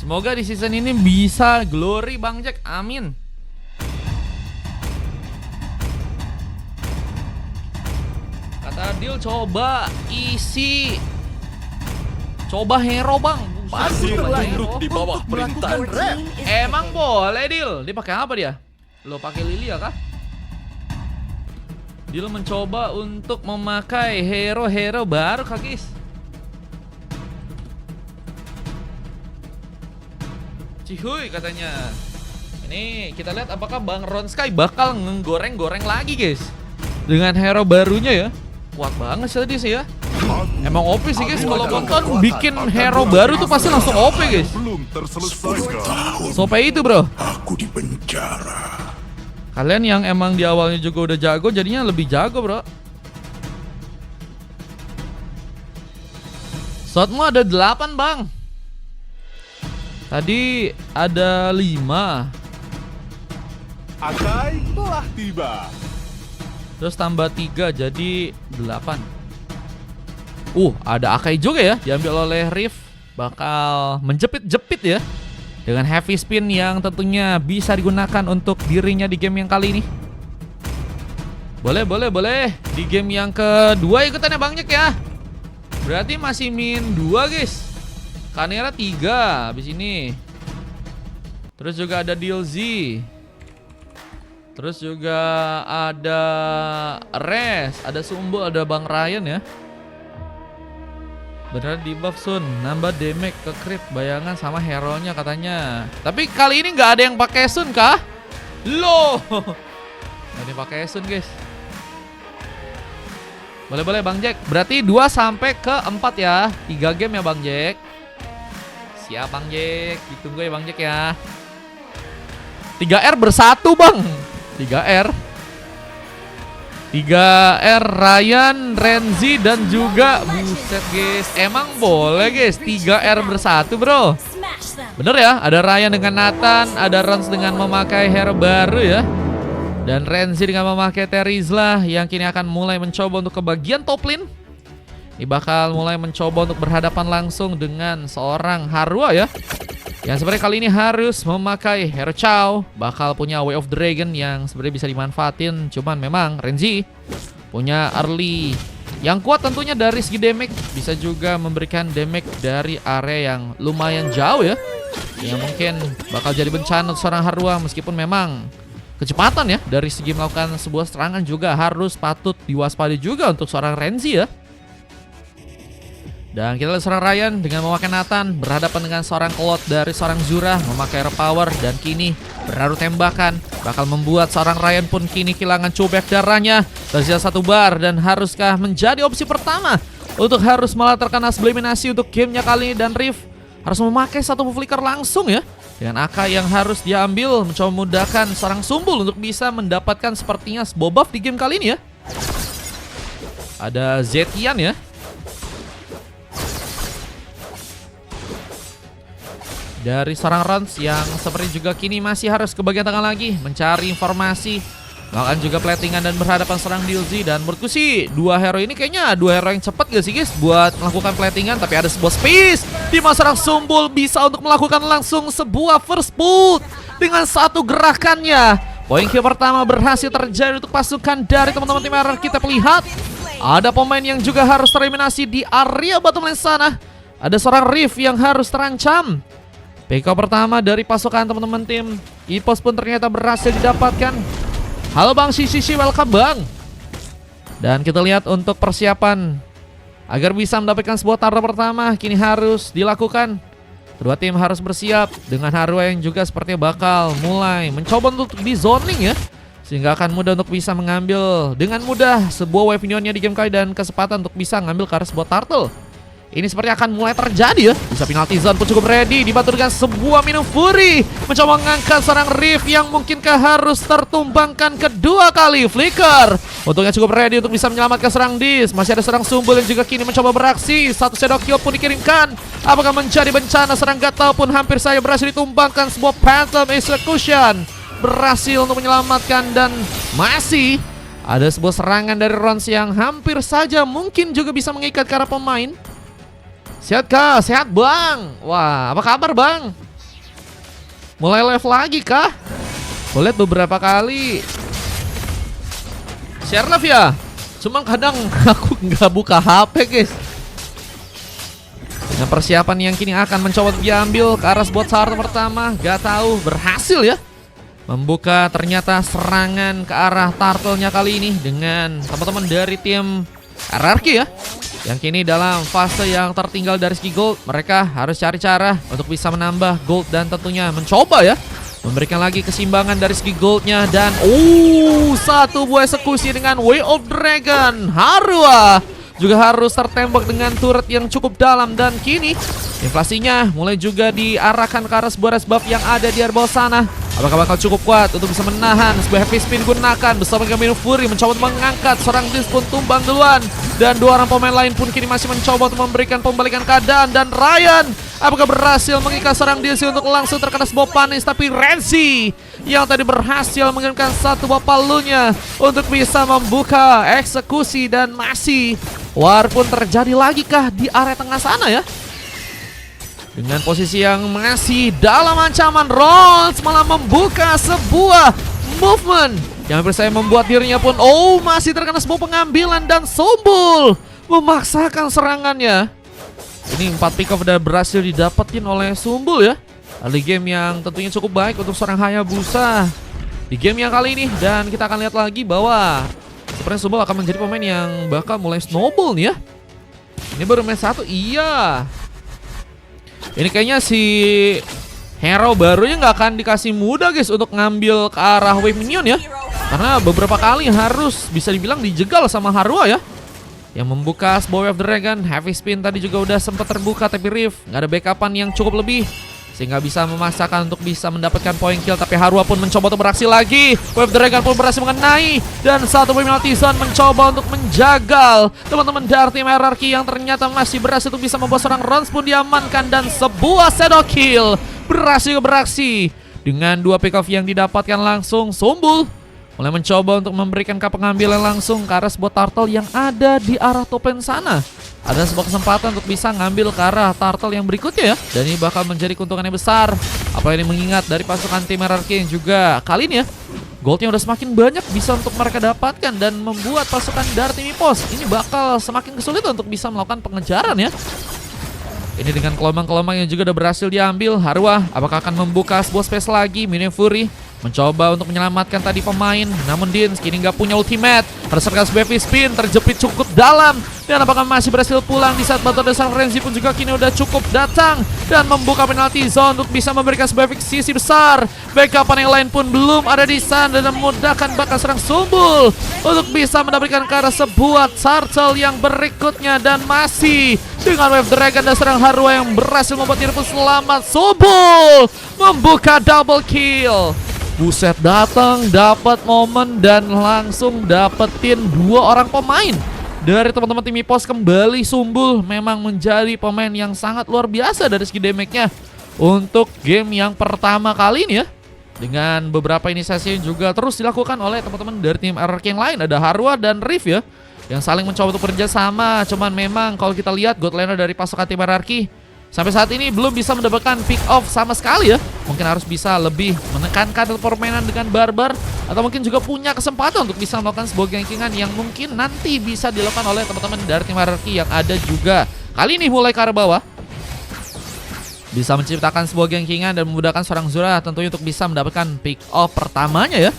Semoga di season ini bisa glory Bang Jack, amin. Kata Adil coba isi, coba hero Bang. Masih Coba lanjut hero. di bawah perintah Red. Emang boleh Dil? Dia pakai apa dia? Lo pakai Lilia kah? Dil mencoba untuk memakai hero-hero baru kah guys? Cihuy katanya. Ini kita lihat apakah Bang Ron Sky bakal ngegoreng-goreng lagi guys dengan hero barunya ya. Kuat banget sih tadi sih ya. Emang OP sih guys, kalau nonton bikin hero baru tuh pasti langsung OP guys. Belum terselesaikan. Sope itu bro. Aku di penjara. Kalian yang emang di awalnya juga udah jago jadinya lebih jago bro. Slotmu ada 8 bang. Tadi ada 5. Akai telah tiba. Terus tambah 3 jadi 8. Ada Akai juga ya, diambil oleh Riff. Bakal menjepit-jepit ya, dengan heavy spin yang tentunya bisa digunakan untuk dirinya di game yang kali ini. Boleh. Di game yang kedua ikutannya Bang Jack ya. Berarti masih min 2 guys. Kanera 3 habis ini. Terus juga ada DLZ. Terus juga ada Res, ada Sumbul, ada Bang Ryan ya. Beneran di buff Sun, nambah damage ke crit bayangan sama hero-nya katanya. Tapi kali ini nggak ada yang pakai Sun kah? Loh, nggak ada yang pakai Sun guys. Boleh Bang Jack. Berarti 2 sampai ke 4 ya. 3 game ya Bang Jack. Siap Bang Jack, ditunggu ya Bang Jack ya. 3R bersatu Bang. 3R 3R Ryan, Renzi dan juga buset guys. Emang boleh guys 3R bersatu bro. Bener ya, ada Ryan dengan Nathan, ada Rons dengan memakai hero baru ya. Dan Renzi dengan memakai Terizla yang kini akan mulai mencoba untuk ke bagian top lane. Ini bakal mulai mencoba untuk berhadapan langsung dengan seorang Harua ya, yang sebenarnya kali ini harus memakai hero Chow. Bakal punya Way of Dragon yang sebenarnya bisa dimanfaatin. Cuman memang Renzi punya early yang kuat tentunya dari segi damage. Bisa juga memberikan damage dari area yang lumayan jauh ya, yang mungkin bakal jadi bencana untuk seorang Harua. Meskipun memang kecepatan ya dari segi melakukan sebuah serangan juga harus patut diwaspadai juga untuk seorang Renzi ya. Dan kita lihat seorang Ryan dengan memakai Nathan berhadapan dengan seorang Claude dari seorang Zura memakai Air Power. Dan kini beradu tembakan bakal membuat seorang Ryan pun kini kehilangan cubek darahnya. Tersisa 1 bar dan haruskah menjadi opsi pertama untuk harus malah terkena eliminasi untuk gamenya kali ini. Dan Riff harus memakai 1 flicker langsung ya, dengan AK yang harus diambil mencoba memudahkan seorang Sumbul untuk bisa mendapatkan sepertinya sebuah buff di game kali ini ya. Ada Zetian ya. Dari seorang Rons yang seperti juga kini masih harus ke bagian tengah lagi mencari informasi, melakukan juga platingan dan berhadapan serang DLZ. Dan menurutku sih 2 hero ini kayaknya 2 hero yang cepat gak sih guys buat melakukan platingan. Tapi ada sebuah space di mana seorang Sumbul bisa untuk melakukan langsung sebuah first pull dengan 1 gerakannya. Poin kill pertama berhasil terjadi untuk pasukan dari teman-teman tim RR. Kita lihat ada pemain yang juga harus tereliminasi di area bottom lane sana. Ada seorang Riff yang harus terancam. PK pertama dari pasukan teman-teman tim EPOS pun ternyata berhasil didapatkan. Halo Bang Sisi, welcome Bang. Dan kita lihat untuk persiapan agar bisa mendapatkan sebuah turtle pertama kini harus dilakukan. Kedua tim harus bersiap dengan Harua yang juga sepertinya bakal mulai mencoba untuk di zoning ya, sehingga akan mudah untuk bisa mengambil dengan mudah sebuah wave minionnya di game kali dan kesempatan untuk bisa ngambil ke arah sebuah turtle. Ini seperti akan mulai terjadi ya. Bisa penalti zone pun cukup ready, dibantu dengan sebuah minum Fury mencoba mengangkat seorang Riff yang mungkinkah harus tertumbangkan kedua kali. Flicker untungnya cukup ready untuk bisa menyelamatkan serang Dis. Masih ada serang Sumbul yang juga kini mencoba beraksi. 1 shadow kill pun dikirimkan. Apakah menjadi bencana? Serang Gatal pun hampir saja berhasil ditumbangkan. Sebuah Phantom Execution berhasil untuk menyelamatkan. Dan masih ada sebuah serangan dari Rons yang hampir saja mungkin juga bisa mengikat ke arah pemain. Sehat kah? Sehat Bang. Wah, apa kabar Bang? mulai live lagi kah? Gue lihat beberapa kali share live ya. Cuma kadang aku nggak buka HP guys. Dengan persiapan yang kini akan mencoba untuk diambil ke arah spot start pertama, gak tahu berhasil ya. Membuka ternyata serangan ke arah turtle-nya kali ini dengan teman-teman dari tim RRQ ya. Yang kini dalam fase yang tertinggal dari segi gold. Mereka harus cari cara untuk bisa menambah gold dan tentunya mencoba ya memberikan lagi keseimbangan dari segi goldnya. Dan satu buah eksekusi dengan Way of Dragon. Harua juga harus tertembak dengan turret yang cukup dalam. Dan kini inflasinya mulai juga diarahkan ke arah sebuah resbuff yang ada di bawah sana. Apakah bakal cukup kuat untuk bisa menahan sebuah heavy spin gunakan bersama dengan Fury mencoba untuk mengangkat seorang Dis pun tumbang duluan. Dan dua orang pemain lain pun kini masih mencoba untuk memberikan pembalikan keadaan. Dan Ryan apakah berhasil mengikat seorang Dis untuk langsung terkena sebuah panis. Tapi Renzi yang tadi berhasil mengirimkan satu buah palunya untuk bisa membuka eksekusi. Dan masih war pun terjadi lagi kah di area tengah sana ya. Dengan posisi yang masih dalam ancaman, Rons malah membuka sebuah movement yang hampir saya membuat dirinya pun masih terkena sebuah pengambilan. Dan Sumbul memaksakan serangannya. Ini 4 pick off udah berhasil didapetin oleh Sumbul ya. Early game yang tentunya cukup baik untuk seorang Hayabusa di game yang kali ini. Dan kita akan lihat lagi bahwa sepertinya Sumbul akan menjadi pemain yang bakal mulai snowball nih ya. Ini baru match 1, iya. Ini kayaknya si hero barunya nggak akan dikasih mudah guys untuk ngambil ke arah wave minion ya. Karena beberapa kali harus bisa dibilang dijegal sama Harua ya. Yang membuka sebuah wave dragon. Heavy spin tadi juga udah sempat terbuka, tapi Rift nggak ada backupan yang cukup lebih sehingga bisa memaksakan untuk bisa mendapatkan point kill. Tapi Harua pun mencoba untuk beraksi lagi. Wave Dragon pun berhasil mengenai. Dan satu penalti zone mencoba untuk menjagal teman-teman dari tim RRQ yang ternyata masih berhasil untuk bisa membuat seorang Rons pun diamankan. Dan sebuah shadow kill berhasil beraksi. Dengan dua pick off yang didapatkan langsung, Sumbul mulai mencoba untuk memberikan pengambilan langsung ke arah sebuah turtle yang ada di arah top lane sana. Ada sebuah kesempatan untuk bisa ngambil ke arah turtle yang berikutnya ya. Dan ini bakal menjadi keuntungan yang besar. Apalagi mengingat dari pasukan tim RRQ yang juga kali ini ya, goldnya udah semakin banyak bisa untuk mereka dapatkan. Dan membuat pasukan dari tim EPOS ini bakal semakin kesulitan untuk bisa melakukan pengejaran ya. Ini dengan gelombang-gelombang yang juga udah berhasil diambil. Harua apakah akan membuka sebuah space lagi? Minion Fury mencoba untuk menyelamatkan tadi pemain. Namun Din kini nggak punya ultimate. Harus serkan sebuah spin terjepit cukup dalam. Dan apakah masih berhasil pulang di saat batu dasar Renzi pun juga kini udah cukup datang. Dan membuka penalti zone untuk bisa memberikan sebuah sisi besar. Backupan yang lain pun belum ada di sana. Dan memudahkan bakal serang Sumbul untuk bisa mendapatkan ke arah sebuah turtle yang berikutnya. Dan masih dengan Wave Dragon dan serang Harua yang berhasil membuat diri pun selamat. Sumbul membuka double kill. Buset, datang dapat momen dan langsung dapetin dua orang pemain dari teman-teman tim EPOS. Kembali Sumbul memang menjadi pemain yang sangat luar biasa dari segi damage-nya untuk game yang pertama kali ini ya. Dengan beberapa inisiasi yang juga terus dilakukan oleh teman-teman dari tim RRQ yang lain. Ada Harua dan Rift ya, yang saling mencoba untuk bekerja sama. Cuman memang kalau kita lihat god laner dari pasukan tim RRQ sampai saat ini belum bisa mendapatkan pick off sama sekali ya. Mungkin harus bisa lebih menekankan permainan dengan barbar. Atau mungkin juga punya kesempatan untuk bisa melakukan sebuah gankingan yang mungkin nanti bisa dilakukan oleh teman-teman dari tim RRQ yang ada juga. Kali ini mulai ke arah bawah. Bisa menciptakan sebuah gankingan dan memudahkan seorang Zura tentunya untuk bisa mendapatkan pick off pertamanya ya.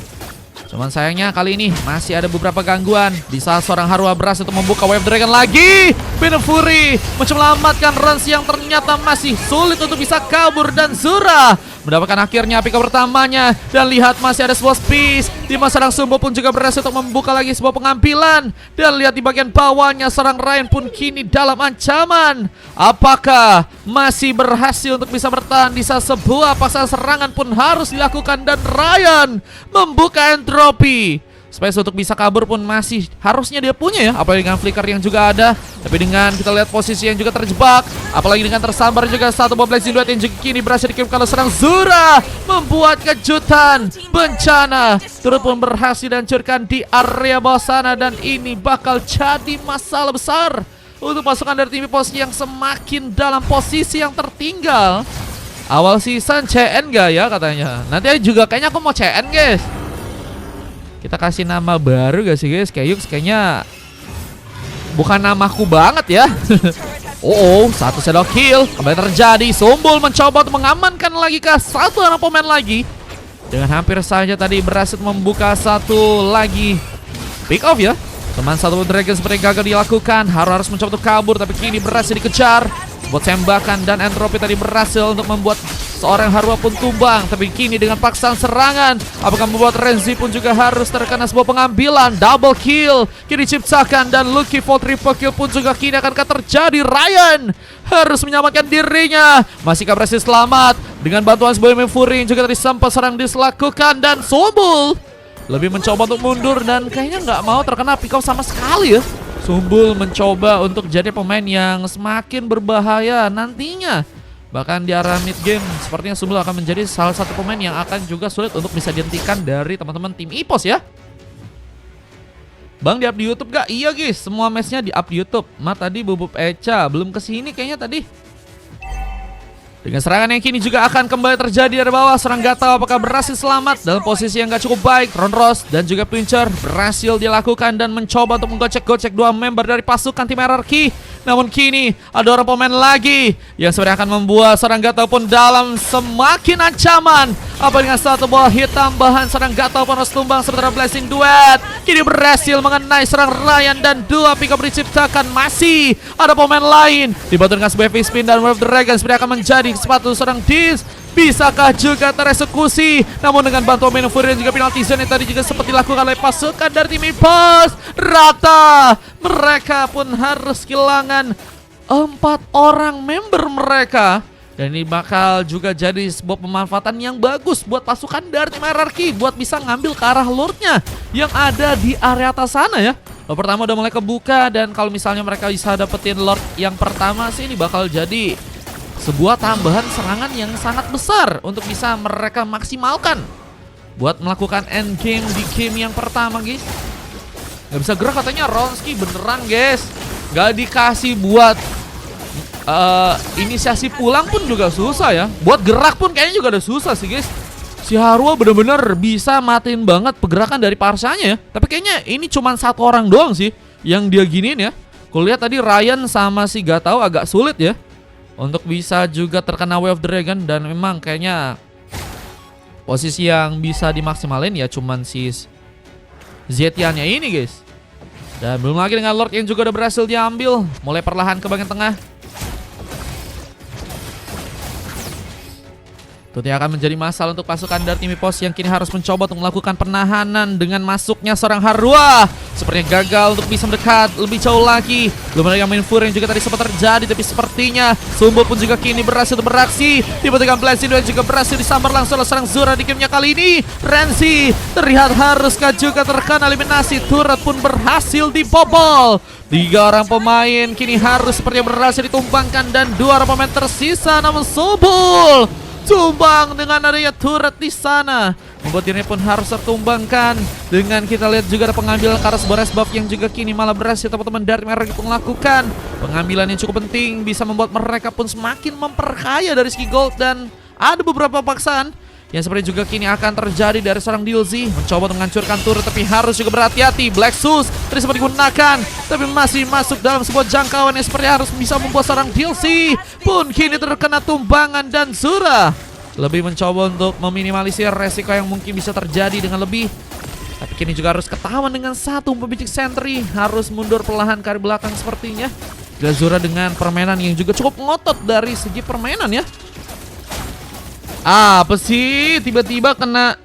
Cuman sayangnya kali ini masih ada beberapa gangguan. Di saat seorang Harua berhasil untuk membuka Wave Dragon lagi. Minion Fury menyelamatkan Rons yang ternyata masih sulit untuk bisa kabur. Dan Zura mendapatkan akhirnya pick up pertamanya. Dan lihat masih ada sebuah space. Di masa serang Sumbul pun juga berhasil untuk membuka lagi sebuah pengambilan. Dan lihat di bagian bawahnya serang Ryan pun kini dalam ancaman. Apakah masih berhasil untuk bisa bertahan di saat sebuah pasangan serangan pun harus dilakukan. Dan Ryan membuka entropy. Space untuk bisa kabur pun masih harusnya dia punya ya. Apalagi dengan flicker yang juga ada. Tapi dengan kita lihat posisi yang juga terjebak. Apalagi dengan tersambar juga satu bomb blazing duet yang juga kini berhasil dikirim kalau serang Zura. Membuat kejutan. Bencana turut pun berhasil dihancurkan di area bawah sana. Dan ini bakal jadi masalah besar untuk pasukan dari tim EPOS yang semakin dalam posisi yang tertinggal. Awal season CN gak ya katanya. Nanti juga kayaknya aku mau CN guys. Kita kasih nama baru gak sih guys? Kayak kayaknya bukan namaku banget ya. Satu shadow kill kembali terjadi. Sumbul mencoba untuk mengamankan lagi ke satu orang pemain lagi. Dengan hampir saja tadi berhasil membuka satu lagi pick off ya. Teman satu Dragon seperti gagal dilakukan. Harus mencoba untuk kabur, tapi kini berhasil dikejar. Buat tembakan dan entropy tadi berhasil untuk membuat seorang Harua pun tumbang. Tapi kini dengan paksaan serangan, apakah membuat Renzi pun juga harus terkena sebuah pengambilan. Double kill kini diciptakan dan Lucky for triple kill pun juga kini akan terjadi. Ryan harus menyelamatkan dirinya. Masihkah berhasil selamat dengan bantuan sebuah Fury yang juga tadi sempat serang dilakukan. Dan Sumbul lebih mencoba untuk mundur dan kayaknya nggak mau terkena pick off sama sekali ya. Sumbul mencoba untuk jadi pemain yang semakin berbahaya nantinya. Bahkan di arah mid game sepertinya Sumbul akan menjadi salah satu pemain yang akan juga sulit untuk bisa dihentikan dari teman-teman tim EPOS ya. Bang, di up di YouTube gak? Iya guys, semua matchnya di up di YouTube. Tadi Bubub Echa belum kesini kayaknya tadi. Dengan serangan yang kini juga akan kembali terjadi dari bawah. Serang gak tahu apakah berhasil selamat dalam posisi yang gak cukup baik. Ronros dan juga Pincher berhasil dilakukan dan mencoba untuk menggocek-gocek dua member dari pasukan tim RRQ. Namun kini ada orang pemain lagi yang sebenarnya akan membuat serang gak tahu pun dalam semakin ancaman. Apa dengan satu bola hit tambahan, serang gak tahu pun harus tumbang. Sementara Blessing Duet kini berhasil mengenai serang Ryan dan dua pick up diciptakan. Masih ada pemain lain dibantu dengan sebuah spin dan Wave Dragon sebenarnya akan menjadi sepatu serang Diz. Bisakah juga tereksekusi? Namun dengan bantuan Fury dan juga penalti zone yang tadi juga sempat dilakukan oleh pasukan dari tim EPOS. Rata, mereka pun harus kehilangan 4 orang member mereka. Dan ini bakal juga jadi sebuah pemanfaatan yang bagus buat pasukan dari tim RRQ buat bisa ngambil ke arah Lordnya yang ada di area atas sana ya. Lord pertama udah mulai kebuka dan kalau misalnya mereka bisa dapetin Lord yang pertama sih, ini bakal jadi sebuah tambahan serangan yang sangat besar untuk bisa mereka maksimalkan buat melakukan end game di game yang pertama guys. Gak bisa gerak katanya Ronski, beneran guys. Gak dikasih buat inisiasi pulang pun juga susah ya. Buat gerak pun kayaknya juga udah susah sih guys. Si Harua bener-bener bisa matiin banget pergerakan dari Parsanya ya. Tapi kayaknya ini cuma satu orang doang sih yang dia giniin ya. Kulihat tadi Ryan sama si Gatau agak sulit ya untuk bisa juga terkena Wave Dragon. Dan memang kayaknya posisi yang bisa dimaksimalin ya cuman si Zetianya ini guys. Dan belum lagi dengan Lord yang juga udah berhasil diambil. Mulai perlahan ke bagian tengah. Itu yang akan menjadi masalah untuk pasukan dari tim EPOS yang kini harus mencoba untuk melakukan penahanan dengan masuknya seorang Harua. Sepertinya gagal untuk bisa mendekat lebih jauh lagi. Belum ada yang main Fury yang juga tadi sempat terjadi, tapi sepertinya Sumbul pun juga kini berhasil untuk beraksi. Tiba-tiba Blessing dan juga berhasil disambar langsung oleh serang Zura di gamenya kali ini. Renzi terlihat haruskah juga terkena eliminasi. Turret pun berhasil dibobol. 3 orang pemain kini harus sepertinya berhasil ditumbangkan dan 2 orang pemain tersisa. Namun Sumbul tumbang dengan adanya turret di sana, membuat dirinya pun harus tertumbangkan. Dengan kita lihat juga ada pengambilan Karas Boras buff yang juga kini malah berhasil teman-teman dari mereka melakukan pengambilan yang cukup penting, bisa membuat mereka pun semakin memperkaya dari segi gold. Dan ada beberapa paksaan yang seperti juga kini akan terjadi dari seorang Dilzy, mencoba untuk menghancurkan turret tapi harus juga berhati-hati. Black Sus tadi sempat digunakan tapi masih masuk dalam sebuah jangkauan yang seperti harus bisa membuat seorang Dilzy pun kini terkena tumbangan. Dan Zura lebih mencoba untuk meminimalisir resiko yang mungkin bisa terjadi dengan lebih, tapi kini juga harus ketahuan dengan satu pembicik sentry, harus mundur perlahan ke arah belakang sepertinya. Dan Zura dengan permainan yang juga cukup ngotot dari segi permainan ya. Apa sih tiba-tiba kena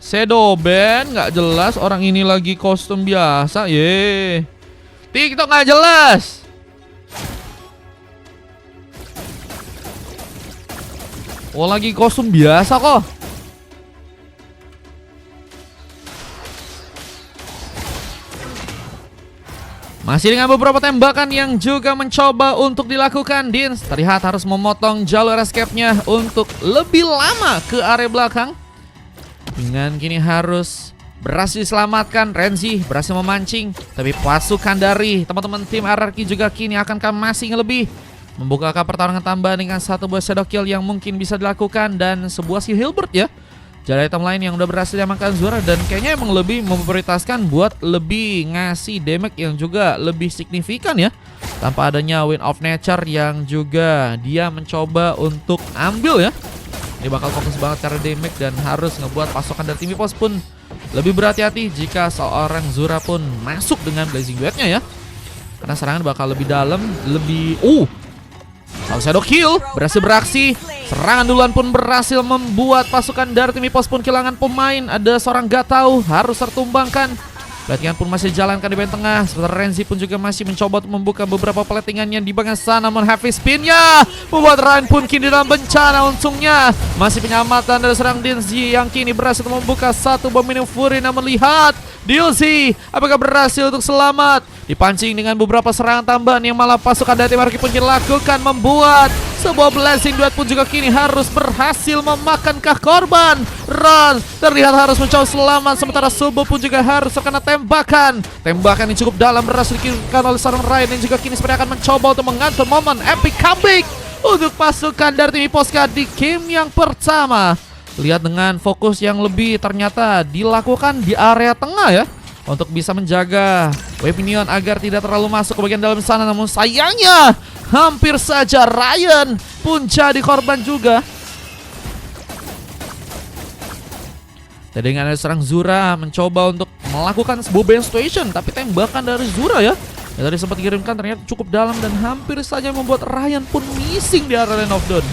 shadow ban? Nggak jelas, orang ini lagi kostum biasa. TikTok nggak jelas. Oh, lagi kostum biasa kok. Masih dengan beberapa tembakan yang juga mencoba untuk dilakukan. Dins terlihat harus memotong jalur escape-nya untuk lebih lama ke area belakang. Dengan kini harus berhasil diselamatkan. Renzi berhasil memancing, tapi pasukan dari teman-teman tim RRQ juga kini akan masih lebih membuka pertarungan tambahan dengan satu buah shadow kill yang mungkin bisa dilakukan dan sebuah skill Hilbert ya. Jadi item lain yang udah berhasil diamankan Zura dan kayaknya emang lebih memprioritaskan buat lebih ngasih damage yang juga lebih signifikan ya. Tanpa adanya Wind of Nature yang juga dia mencoba untuk ambil ya. Ini bakal fokus banget karena damage dan harus ngebuat pasukan dari tim EVOS pun lebih berhati-hati jika seorang Zura pun masuk dengan Blazing Duet-nya ya. Karena serangan bakal lebih dalam, lebih... Shadow kill berhasil beraksi. Serangan duluan pun berhasil membuat pasukan dari tim EVOS pun kehilangan pemain. Ada seorang Gatau harus tertumbangkan. Platingan pun masih dijalankan di bagian tengah. Sementara Renzi pun juga masih mencoba untuk membuka beberapa platingannya di bagian sana. Namun heavy spinnya membuat Ryan pun kini dalam bencana. Untungnya masih penyelamatan dari serang Dinzi yang kini berhasil membuka satu bom minim Fury. Namun lihat Dilzi apakah berhasil untuk selamat. Dipancing dengan beberapa serangan tambahan yang malah pasukan dari tim Arki pun dilakukan, membuat sebuah blessing duet pun juga kini harus berhasil memakankah korban. Ron terlihat harus mencoba selamat, sementara Subo pun juga harus terkena tembakan. Tembakan yang cukup dalam berhasil dikirimkan oleh seorang Ryan yang juga kini sebenarnya akan mencoba untuk mengatur momen epic comeback untuk pasukan dari tim EVOS di game yang pertama. Lihat dengan fokus yang lebih ternyata dilakukan di area tengah ya, untuk bisa menjaga Wave Minion agar tidak terlalu masuk ke bagian dalam sana. Namun sayangnya hampir saja Ryan pun jadi korban juga. Dan dengan ada serang Zura mencoba untuk melakukan sebuah band situation, tapi tembakan dari Zura ya yang tadi sempat dikirimkan ternyata cukup dalam dan hampir saja membuat Ryan pun missing di area Land of Dawn.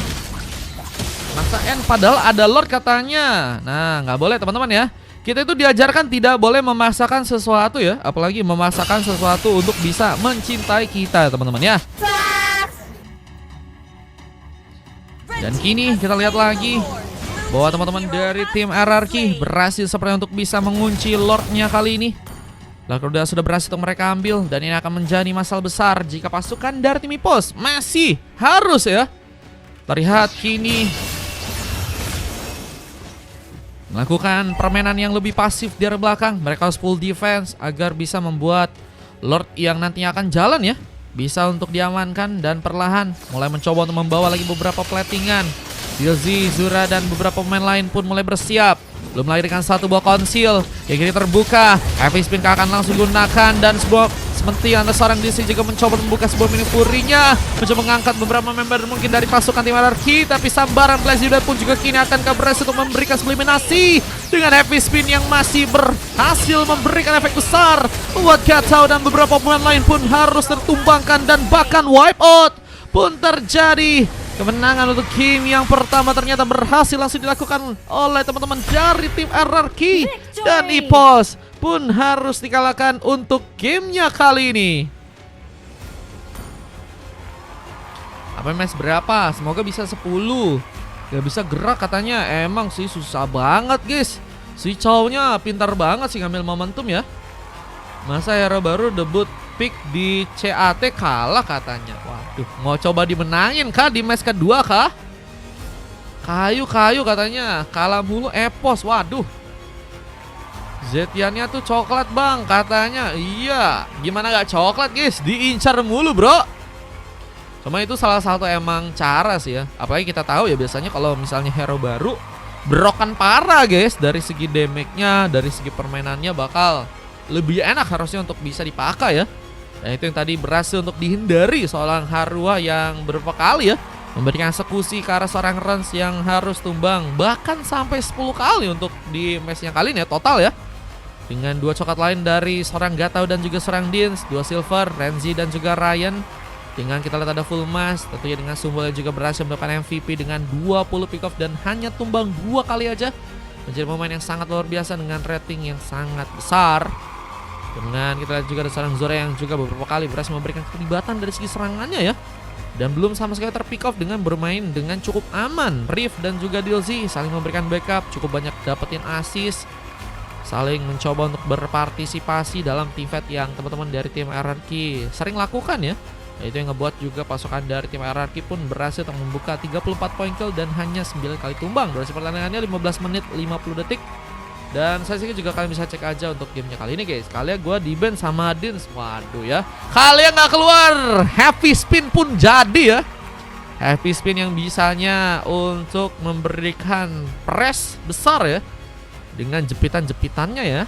Masa N padahal ada Lord katanya. Nah nggak boleh teman-teman ya. Kita itu diajarkan tidak boleh memaksakan sesuatu ya, apalagi memaksakan sesuatu untuk bisa mencintai kita teman-teman ya. Dan kini kita lihat lagi bahwa teman-teman dari tim RRQ berhasil seperti untuk bisa mengunci Lordnya kali ini. Lord sudah berhasil untuk mereka ambil dan ini akan menjadi masalah besar jika pasukan dari tim EVOS masih harus ya. Terlihat kini melakukan permainan yang lebih pasif di area belakang. Mereka harus full defense agar bisa membuat Lord yang nantinya akan jalan ya bisa untuk diamankan dan perlahan mulai mencoba untuk membawa lagi beberapa platingan. Dilzi, Zura dan beberapa pemain lain pun mulai bersiap. Belum lagi dengan satu buah konsil yang kini terbuka. Heavy spin akan langsung digunakan dan sebuah seperti ada seorang DC juga mencoba membuka sebuah mini Fury-nya, mencoba mengangkat beberapa member mungkin dari pasukan tim RRQ, tapi sambaran Blazing Duet pun juga kini akan berhasil untuk memberikan eliminasi dengan heavy spin yang masih berhasil memberikan efek besar. Membuat Gatau dan beberapa pemain lain pun harus tertumbangkan dan bahkan wipe out pun terjadi. Kemenangan untuk game yang pertama ternyata berhasil langsung dilakukan oleh teman-teman dari tim RRQ dan EVOS pun harus dikalahkan untuk gamenya kali ini. Apa match berapa? Semoga bisa 10. Gak bisa gerak katanya. Emang sih susah banget guys. Si cowoknya pintar banget sih ngambil momentum ya. Masa hero baru debut pick di CAT kalah katanya. Waduh, mau coba dimenangin kah di match kedua kah? Kayu katanya, kalah mulu EVOS. Waduh, Zetiannya tuh coklat bang katanya. Iya, gimana gak coklat guys, diincar mulu bro. Cuma itu salah satu emang cara sih ya. Apalagi kita tahu ya biasanya kalau misalnya hero baru berokan parah guys. Dari segi damage-nya, dari segi permainannya bakal lebih enak harusnya untuk bisa dipakai ya. Dan itu yang tadi berhasil untuk dihindari seorang Harua yang beberapa kali ya memberikan eksekusi ke arah seorang Rans yang harus tumbang bahkan sampai 10 kali untuk di matchnya kali ini ya total ya. Dengan dua coklat lain dari seorang Gatau dan juga seorang Dins, dua silver, Renzi dan juga Ryan. Dengan kita lihat ada full mass, tentunya dengan Sumbul yang juga berhasil mendapatkan MVP dengan 20 pick off dan hanya tumbang 2 kali aja. Menjadi momen yang sangat luar biasa dengan rating yang sangat besar. Dengan kita lihat juga ada seorang Zora yang juga beberapa kali berhasil memberikan keterlibatan dari segi serangannya ya. Dan belum sama sekali terpick off dengan bermain dengan cukup aman. Riff dan juga Dilzi saling memberikan backup, cukup banyak dapetin assist, saling mencoba untuk berpartisipasi dalam team fight yang teman-teman dari tim RRQ sering lakukan ya. Itu yang ngebuat juga pasukan dari tim RRQ pun berhasil untuk membuka 34 poin kill dan hanya 9 kali tumbang. Durasi pertandingannya 15 menit 50 detik. Dan saya sih juga kalian bisa cek aja untuk gamenya kali ini guys. Kalian gue di ban sama Dins. Waduh ya. Kalian nggak keluar. Happy spin pun jadi ya. Happy spin yang bisanya untuk memberikan press besar ya. Dengan jepitan-jepitannya ya.